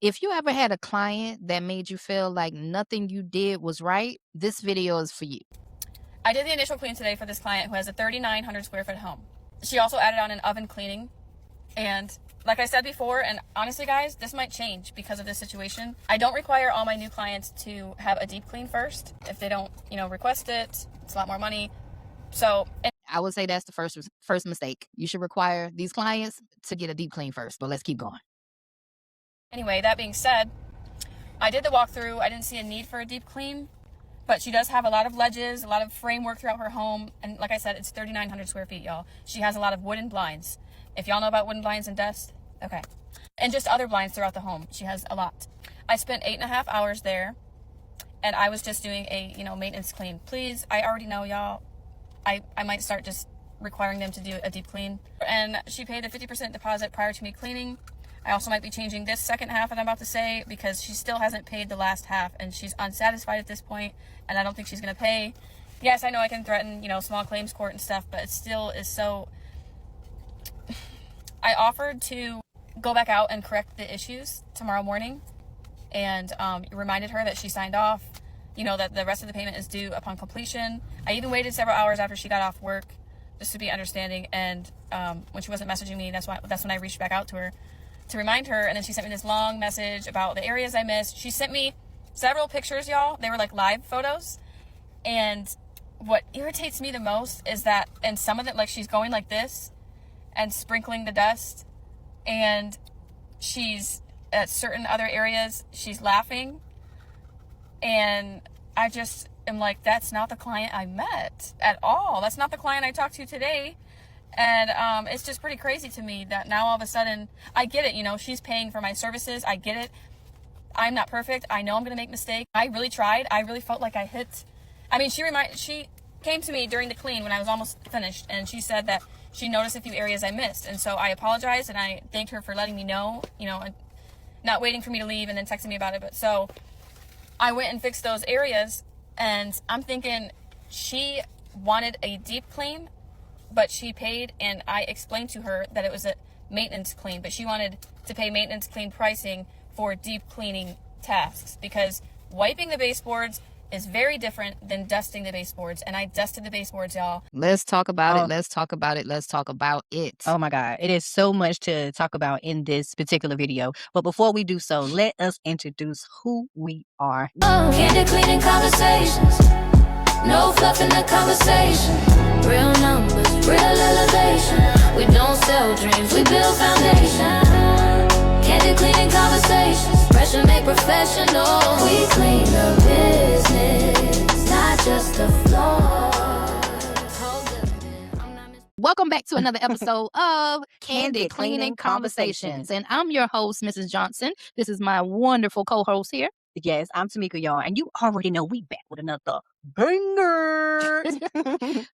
If you ever had a client that made you feel like nothing you did was right, this video is for you. I did the initial clean today for this client who has a 3,900 square foot home. She also added on an oven cleaning. And like I said before, and honestly guys, this might change because of this situation. I don't require all my new clients to have a deep clean first. If they don't, request it, it's a lot more money. So I would say that's the first mistake. You should require these clients to get a deep clean first, but let's keep going. Anyway, that being said, I did the walkthrough. I didn't see a need for a deep clean, but she does have a lot of ledges, a lot of framework throughout her home. And like I said, it's 3,900 square feet, y'all. She has a lot of wooden blinds. If y'all know about wooden blinds and dust, okay. And just other blinds throughout the home. She has a lot. I spent 8.5 hours there, and I was just doing a, maintenance clean. Please, I already know, y'all, I might start just requiring them to do a deep clean. And she paid a 50% deposit prior to me cleaning. I also might be changing this second half that I'm about to say because she still hasn't paid the last half and she's unsatisfied at this point, and I don't think she's going to pay. Yes, I know I can threaten, small claims court and stuff, but it still is so... I offered to go back out and correct the issues tomorrow morning, and reminded her that she signed off, that the rest of the payment is due upon completion. I even waited several hours after she got off work just to be understanding, and when she wasn't messaging me, that's when I reached back out to her to remind her. And then she sent me this long message about the areas I missed. She sent me several pictures, y'all. They were like live photos. And what irritates me the most is that in some of them, like, she's going like this and sprinkling the dust, and she's at certain other areas, she's laughing. And I just am like, that's not the client I met at all. That's not the client I talked to today. And it's just pretty crazy to me that now all of a sudden, I get it, she's paying for my services. I get it. I'm not perfect. I know I'm going to make mistakes. I really tried. I really felt like I hit. I mean, she came to me during the clean when I was almost finished, and she said that she noticed a few areas I missed. And so I apologized, and I thanked her for letting me know, and not waiting for me to leave and then texting me about it. But so I went and fixed those areas, and I'm thinking she wanted a deep clean, but she paid, and I explained to her that it was a maintenance clean, but she wanted to pay maintenance clean pricing for deep cleaning tasks because wiping the baseboards is very different than dusting the baseboards. And I dusted the baseboards, y'all. Let's talk about it. Let's talk about it. Let's talk about it. Oh my God. It is so much to talk about in this particular video. But before we do so, let us introduce who we are. Candid cleaning conversations. No fluff in the conversation. Real numbers, real elevation. We don't sell dreams, we build foundation. Candid cleaning conversations. Pressure make professional. We clean the business, not just the floor. Welcome back to another episode of Candid Cleaning Conversations. And I'm your host, Mrs. Johnson. This is my wonderful co-host here. Yes, I'm Tamika, y'all. And you already know we back with another banger.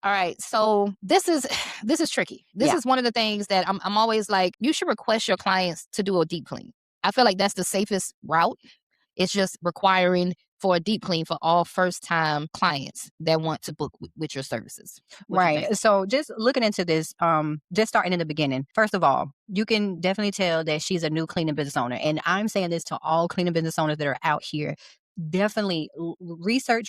All right. So this is tricky. This is one of the things that I'm always like, you should request your clients to do a deep clean. I feel like that's the safest route. It's just requiring for a deep clean for all first-time clients that want to book with your services. Right. So just looking into this, just starting in the beginning, first of all, you can definitely tell that she's a new cleaning business owner. And I'm saying this to all cleaning business owners that are out here. Definitely research.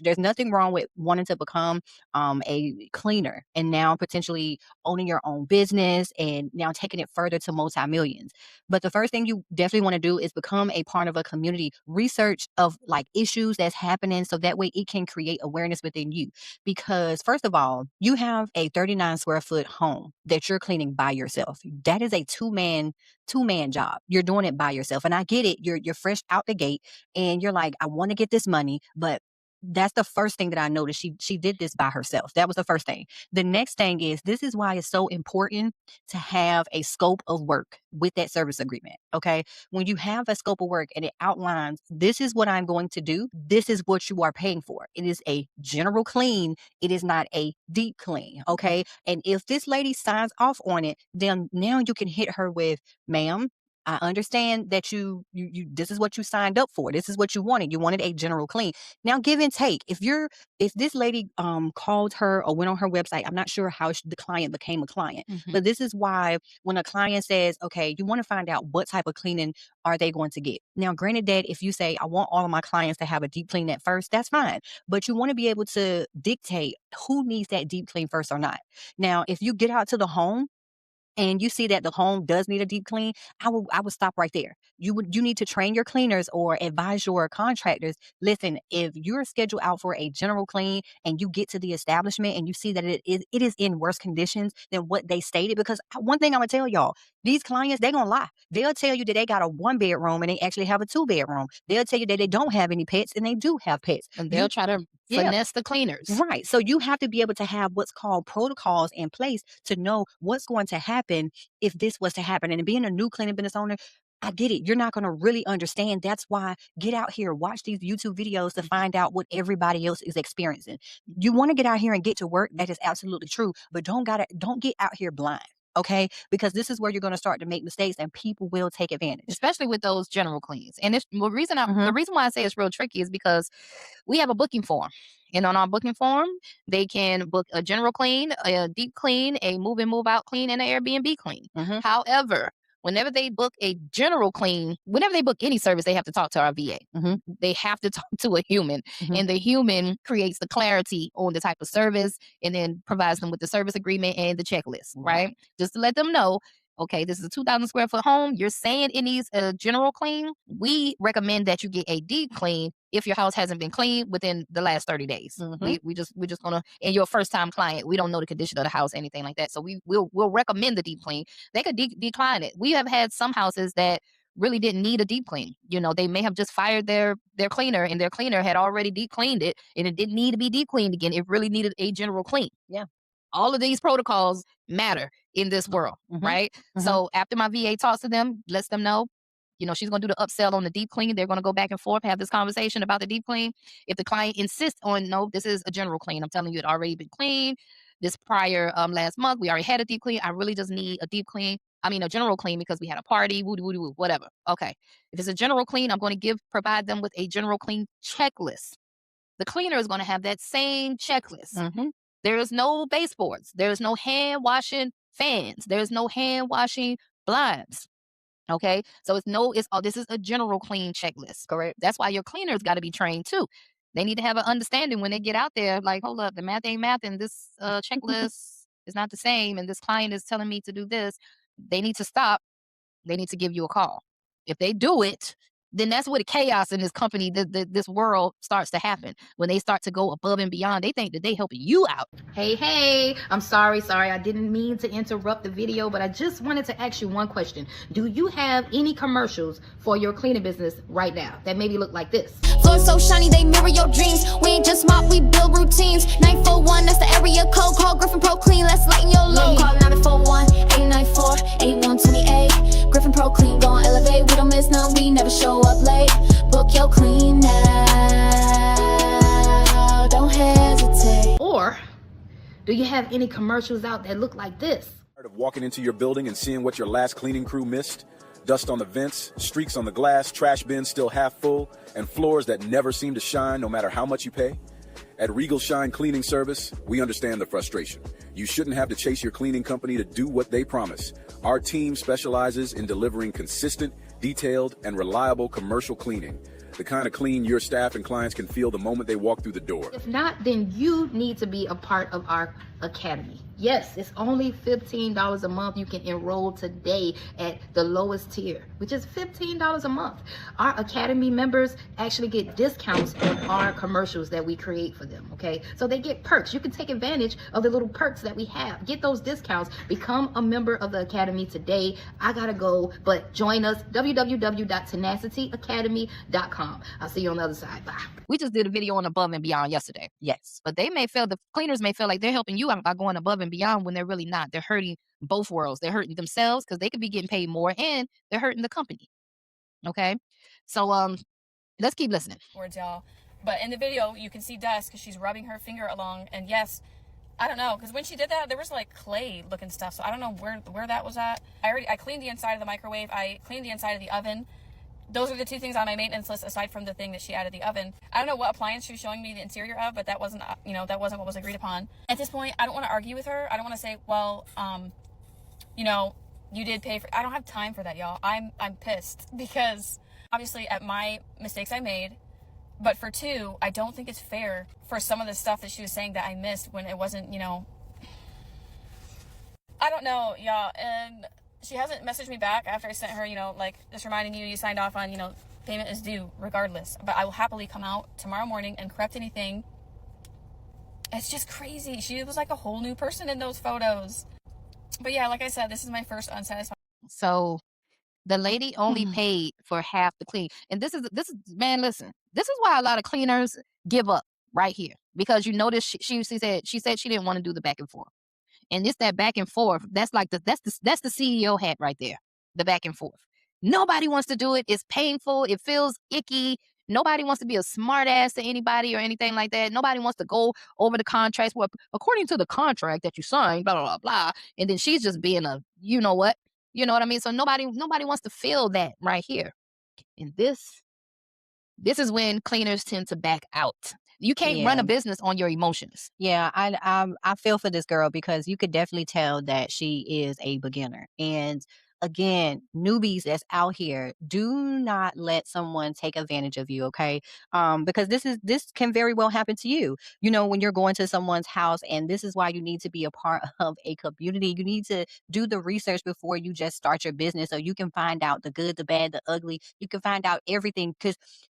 There's nothing wrong with wanting to become a cleaner and now potentially owning your own business and now taking it further to multi-millions. But the first thing you definitely want to do is become a part of a community. Research of like issues that's happening so that way it can create awareness within you. Because first of all, you have a 39 square foot home that you're cleaning by yourself. That is a two-man job. You're doing it by yourself. And I get it. You're fresh out the gate and you're like, I want to get this money, but that's the first thing that I noticed. She did this by herself. That was the first thing. The next thing is, this is why it's so important to have a scope of work with that service agreement. Okay. When you have a scope of work and it outlines, this is what I'm going to do. This is what you are paying for. It is a general clean. It is not a deep clean. Okay. And if this lady signs off on it, then now you can hit her with, ma'am, I understand that you this is what you signed up for. This is what you wanted. You wanted a general clean. Now give and take. If this lady called her or went on her website, I'm not sure how the client became a client. But this is why when a client says, okay, you want to find out what type of cleaning are they going to get. Now, granted that if you say, I want all of my clients to have a deep clean at first, that's fine. But you want to be able to dictate who needs that deep clean first or not. Now, if you get out to the home and you see that the home does need a deep clean, I would stop right there. You need to train your cleaners or advise your contractors. Listen, if you're scheduled out for a general clean and you get to the establishment and you see that it is in worse conditions than what they stated, because one thing I'm gonna tell y'all, these clients, they're gonna lie. They'll tell you that they got a 1-bedroom and they actually have a 2-bedroom. They'll tell you that they don't have any pets and they do have pets. And they'll try to finesse the cleaners. Right. So you have to be able to have what's called protocols in place to know what's going to happen if this was to happen. And being a new cleaning business owner, I get it. You're not going to really understand. That's why get out here, watch these YouTube videos to find out what everybody else is experiencing. You want to get out here and get to work. That is absolutely true. But don't get out here blind. Okay, because this is where you're going to start to make mistakes and people will take advantage, especially with those general cleans. And the reason why I say it's real tricky is because we have a booking form, and on our booking form they can book a general clean, a deep clean, a move in move out clean, and an Airbnb clean. However, whenever they book a general clean, whenever they book any service, they have to talk to our VA. They have to talk to a human, and the human creates the clarity on the type of service and then provides them with the service agreement and the checklist, right? Just to let them know, okay, this is a 2,000 square foot home. You're saying it needs a general clean. We recommend that you get a deep clean if your house hasn't been cleaned within the last 30 days. We're just gonna, and you're a first time client, we don't know the condition of the house, anything like that. So we'll recommend the deep clean. They could decline it. We have had some houses that really didn't need a deep clean. You know, they may have just fired their cleaner and their cleaner had already deep cleaned it and it didn't need to be deep cleaned again. It really needed a general clean. Yeah. All of these protocols matter in this world, right? So after my VA talks to them, lets them know, you know, she's going to do the upsell on the deep clean. They're going to go back and forth, have this conversation about the deep clean. If the client insists on, no, this is a general clean. I'm telling you, it already been cleaned. This prior last month, we already had a deep clean. I really just need a deep clean. I mean, a general clean because we had a party, woo, whatever. Okay. If it's a general clean, I'm going to provide them with a general clean checklist. The cleaner is going to have that same checklist. There is no baseboards. There is no hand washing fans. There is no hand washing blinds. Okay. So this is a general clean checklist. Correct. That's why your cleaners got to be trained too. They need to have an understanding when they get out there, like, hold up, the math ain't math and this checklist is not the same. And this client is telling me to do this. They need to stop. They need to give you a call. If they do it, then that's where the chaos in this company, this world starts to happen. When they start to go above and beyond, they think that they helping you out. Hey, I'm sorry. I didn't mean to interrupt the video, but I just wanted to ask you one question. Do you have any commercials for your cleaning business right now that maybe look like this? Floors so shiny, they mirror your dreams. We ain't just mop, we build routines. 941, that's the area code. Call Griffin Pro Clean, let's lighten your load. Call 941-894-8128. Griffin Pro Clean, gon' elevate. We don't miss none, we never show up late. Book your clean now, don't hesitate. Or do you have any commercials out that look like this? Tired of walking into your building and seeing what your last cleaning crew missed? Dust on the vents, streaks on the glass, trash bins still half full, and floors that never seem to shine no matter how much you pay? At Regal Shine Cleaning Service, we understand the frustration. You shouldn't have to chase your cleaning company to do what they promise. Our team specializes in delivering consistent, detailed, and reliable commercial cleaning. The kind of clean your staff and clients can feel the moment they walk through the door. If not, then you need to be a part of our academy. Yes, it's only $15 a month. You can enroll today at the lowest tier, which is $15 a month. Our academy members actually get discounts on our commercials that we create for them, okay? So they get perks. You can take advantage of the little perks that we have. Get those discounts. Become a member of the academy today. I gotta go, but join us, www.tenacityaacademy.com. I'll see you on the other side. Bye. We just did a video on above and beyond yesterday. Yes. But the cleaners may feel like they're helping you out by going above and beyond when they're really not. They're hurting both worlds. They're hurting themselves because they could be getting paid more, and they're hurting the company. Okay. So let's keep listening. Words, y'all. But in the video, you can see Dusk because she's rubbing her finger along. And yes, I don't know, because when she did that, there was like clay looking stuff, so I don't know where that was at. I cleaned the inside of the microwave. I cleaned the inside of the oven. Those are the 2 things on my maintenance list aside from the thing that she added the oven. I don't know what appliance she was showing me the interior of, but that wasn't, that wasn't what was agreed upon. At this point, I don't want to argue with her. I don't want to say, well, you did pay for. I don't have time for that, y'all. I'm pissed because obviously at my mistakes I made. But for 2, I don't think it's fair for some of the stuff that she was saying that I missed when it wasn't, I don't know, y'all. And she hasn't messaged me back after I sent her, just reminding you signed off on, payment is due regardless. But I will happily come out tomorrow morning and correct anything. It's just crazy. She was like a whole new person in those photos. But yeah, like I said, this is my first unsatisfied. So the lady only paid for half the clean. And this is man, listen, this is why a lot of cleaners give up right here. Because you notice she said she didn't want to do the back and forth. And it's that back and forth. That's like that's the CEO hat right there. The back and forth. Nobody wants to do it. It's painful. It feels icky. Nobody wants to be a smart ass to anybody or anything like that. Nobody wants to go over the contracts. Well, according to the contract that you signed, blah, blah, blah, blah. And then she's just being a, you know what? You know what I mean? So nobody wants to feel that right here. And this is when cleaners tend to back out. You can't run a business on your emotions. Yeah, I feel for this girl because you could definitely tell that she is a beginner. And again, newbies that's out here, do not let someone take advantage of you, okay? Because this can very well happen to you. When you're going to someone's house, and this is why you need to be a part of a community. You need to do the research before you just start your business, so you can find out the good, the bad, the ugly. You can find out everything because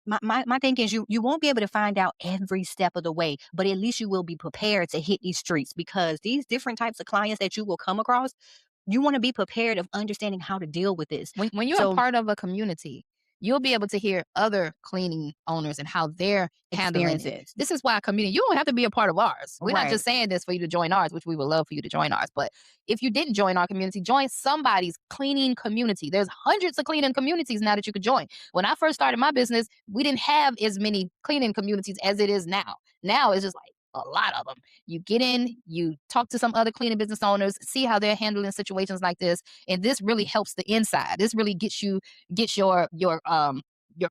my thing is you won't be able to find out every step of the way, but at least you will be prepared to hit these streets because these different types of clients that you will come across, you want to be prepared of understanding how to deal with this. When you're a part of a community, you'll be able to hear other cleaning owners and how they're handling it. This is why a community, you don't have to be a part of ours. We're not just saying this for you to join ours, which we would love for you to join ours. But if you didn't join our community, join somebody's cleaning community. There's hundreds of cleaning communities now that you could join. When I first started my business, we didn't have as many cleaning communities as it is now. Now it's just like a lot of them. You get in, you talk to some other cleaning business owners, see how they're handling situations like this, and this really helps the inside. This really gets your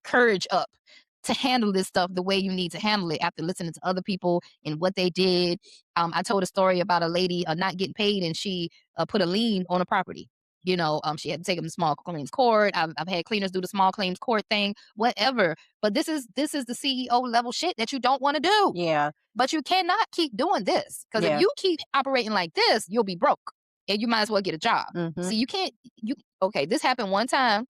courage up to handle this stuff the way you need to handle it after listening to other people and what they did. I told a story about a lady not getting paid, and she put a lien on a property. She had to take them to small claims court. I've had cleaners do the small claims court thing, whatever. But this is the CEO level shit that you don't want to do. Yeah. But you cannot keep doing this because if you keep operating like this, you'll be broke and you might as well get a job. So you can't. Okay, this happened one time.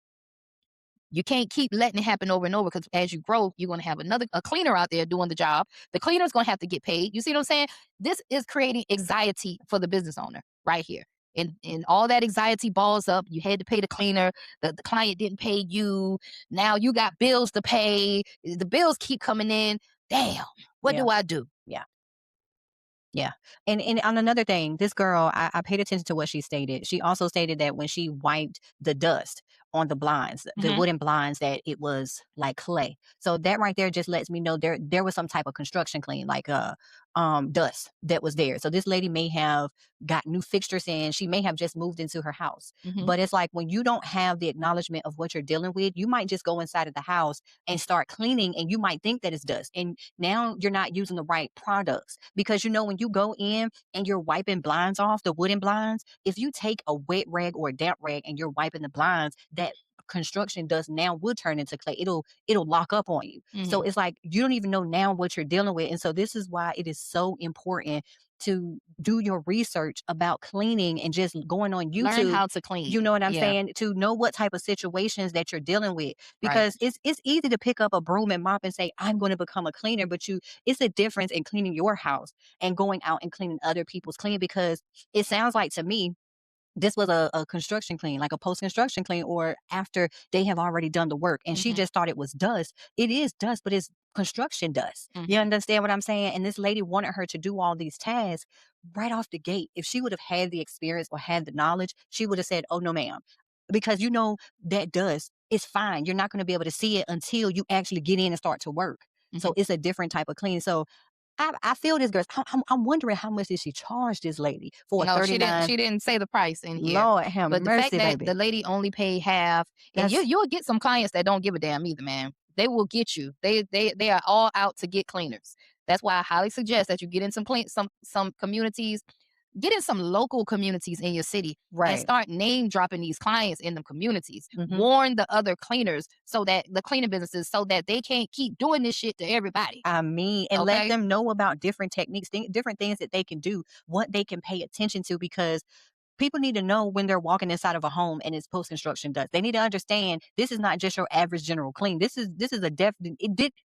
You can't keep letting it happen over and over because as you grow, you're going to have a cleaner out there doing the job. The cleaner's going to have to get paid. You see what I'm saying? This is creating anxiety for the business owner right here. And all that anxiety balls up. You had to pay the cleaner. The client didn't pay you. Now you got bills to pay. The bills keep coming in. Damn, what do I do? Yeah. Yeah. And on another thing, this girl, I paid attention to what she stated. She also stated that when she wiped the dust on the blinds, the wooden blinds, that it was like clay. So that right there just lets me know there was some type of construction clean, like dust that was there. So this lady may have got new fixtures in. She may have just moved into her house. But it's like when you don't have the acknowledgement of what you're dealing with, you might just go inside of the house and start cleaning, and you might think that it's dust. And now you're not using the right products because when you go in and you're wiping blinds off, the wooden blinds, if you take a wet rag or a damp rag and you're wiping the blinds, that construction dust now would turn into clay. It'll lock up on you. So it's like you don't even know now what you're dealing with. And so this is why it is so important to do your research about cleaning and just going on YouTube. Learn how to clean. You know what I'm saying? To know what type of situations that you're dealing with. Because it's easy to pick up a broom and mop and say, I'm going to become a cleaner. But it's a difference in cleaning your house and going out and cleaning other people's clean, because it sounds like to me, this was a construction clean, like a post-construction clean, or after they have already done the work. And she just thought it was dust. It is dust, but it's construction dust. You understand what I'm saying? And this lady wanted her to do all these tasks right off the gate. If she would have had the experience or had the knowledge, she would have said, oh, no, ma'am. Because that dust is fine. You're not going to be able to see it until you actually get in and start to work. So it's a different type of clean. So I feel this girl. I'm wondering how much did she charge this lady for No, 39? she didn't say the price in here. Lord have But the fact mercy, that baby. the lady only paid half, and That's you'll get some clients that don't give a damn either, man. They will get you. They are all out to get cleaners. That's why I highly suggest that you get in some communities, get in some local communities in your city, and right. start name dropping these clients in the communities. Mhm. Warn the other cleaners, so that the cleaning businesses, so that they can't keep doing this shit to everybody. I mean, and let Okay? them know about different techniques, different things that they can do, what they can pay attention to, because people need to know when they're walking inside of a home and it's post-construction dust. They need to understand this is not just your average general clean. This is a definite,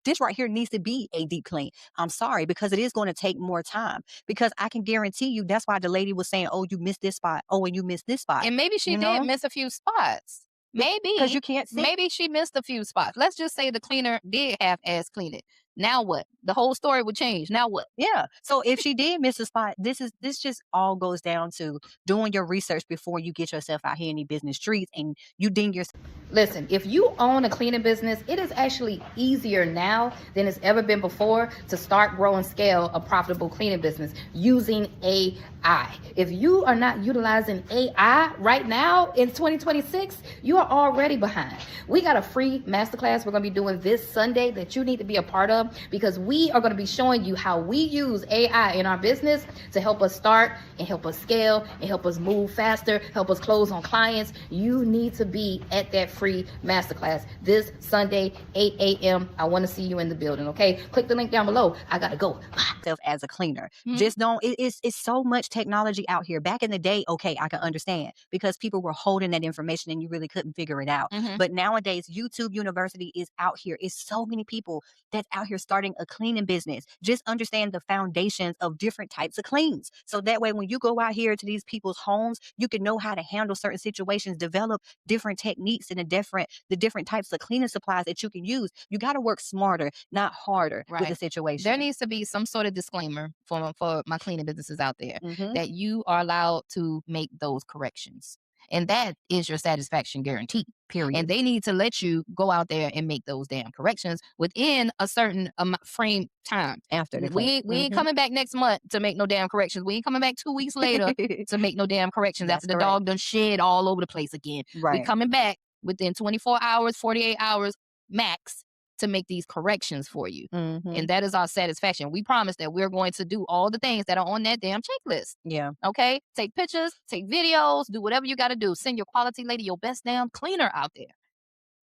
this right here needs to be a deep clean. I'm sorry, because it is going to take more time, because I can guarantee you that's why the lady was saying, oh, you missed this spot. Oh, and you missed this spot. And maybe she You did know? miss a few spots. Maybe. Because you can't see. Maybe she missed a few spots. Let's just say the cleaner did half-ass clean it. Now what? The whole story would change. Now what? Yeah. So if she did miss a spot, this just all goes down to doing your research before you get yourself out here in the business streets and you ding yourself. Listen, if you own a cleaning business, it is actually easier now than it's ever been before to start, grow, and scale a profitable cleaning business using AI. If you are not utilizing AI right now in 2026, you are already behind. We got a free masterclass we're going to be doing this Sunday that you need to be a part of, because we are going to be showing you how we use AI in our business to help us start and help us scale and help us move faster, help us close on clients. You need to be at that free masterclass this Sunday, 8 a.m. I want to see you in the building, okay? Click the link down below. I got to go. As a cleaner. Just don't, it's so much technology out here. Back in the day, okay, I can understand, because people were holding that information and you really couldn't figure it out. But nowadays, YouTube University is out here. It's so many people that's out here starting a cleaning business. Just understand the foundations of different types of cleans. So that way, when you go out here to these people's homes, you can know how to handle certain situations, develop different techniques and the different types of cleaning supplies that you can use. You got to work smarter, not harder with the situation. There needs to be some sort of disclaimer for my cleaning businesses out there that you are allowed to make those corrections. And that is your satisfaction guarantee. Period. And they need to let you go out there and make those damn corrections within a certain frame time. After the we ain't coming back next month to make no damn corrections. We ain't coming back 2 weeks later to make no damn corrections after the dog done shed all over the place again. Right. We coming back within 24 hours, 48 hours max to make these corrections for you. And that is our satisfaction. We promise that we're going to do all the things that are on that damn checklist. Yeah. Okay? Take pictures, take videos, do whatever you got to do. Send your quality lady, your best damn cleaner out there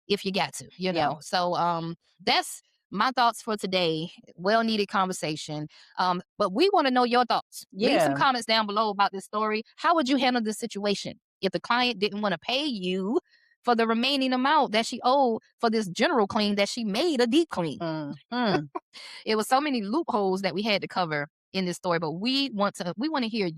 if you got to, you know. So that's my thoughts for today. Well needed conversation. But we want to know your thoughts. Leave some comments down below about this story. How would you handle this situation if the client didn't want to pay you for the remaining amount that she owed for this general clean that she made a deep clean? It was so many loopholes that we had to cover in this story, but we want to hear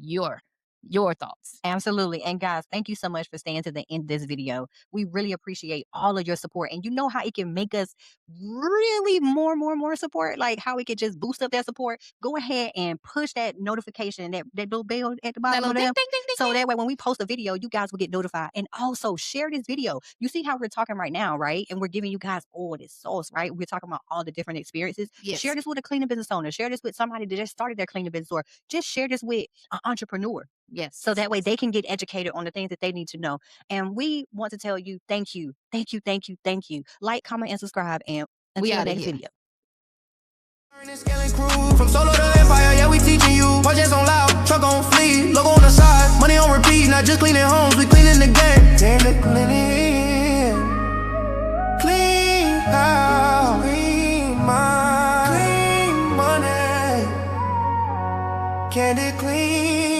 your thoughts. Absolutely. And guys, thank you so much for staying to the end of this video. We really appreciate all of your support. And you know how it can make us really more support, like how we could just boost up that support. Go ahead and push that notification, that little bell at the bottom of them. So that way when we post a video, you guys will get notified. And also share this video. You see how we're talking right now, right? And we're giving you guys all this sauce, right? We're talking about all the different experiences. Yes. Share this with a cleaning business owner. Share this with somebody that just started their cleaning business, or just share this with an entrepreneur. Yes. So that way they can get educated on the things that they need to know. And we want to tell you, thank you. Like, comment, and subscribe. And until the next video. From solo to empire, yeah, we teaching you. Projects on loud, truck on fleet, logo on the side, money on repeat, not just cleaning homes, we cleaning the game. Clean house, clean mind, clean money, Candy clean.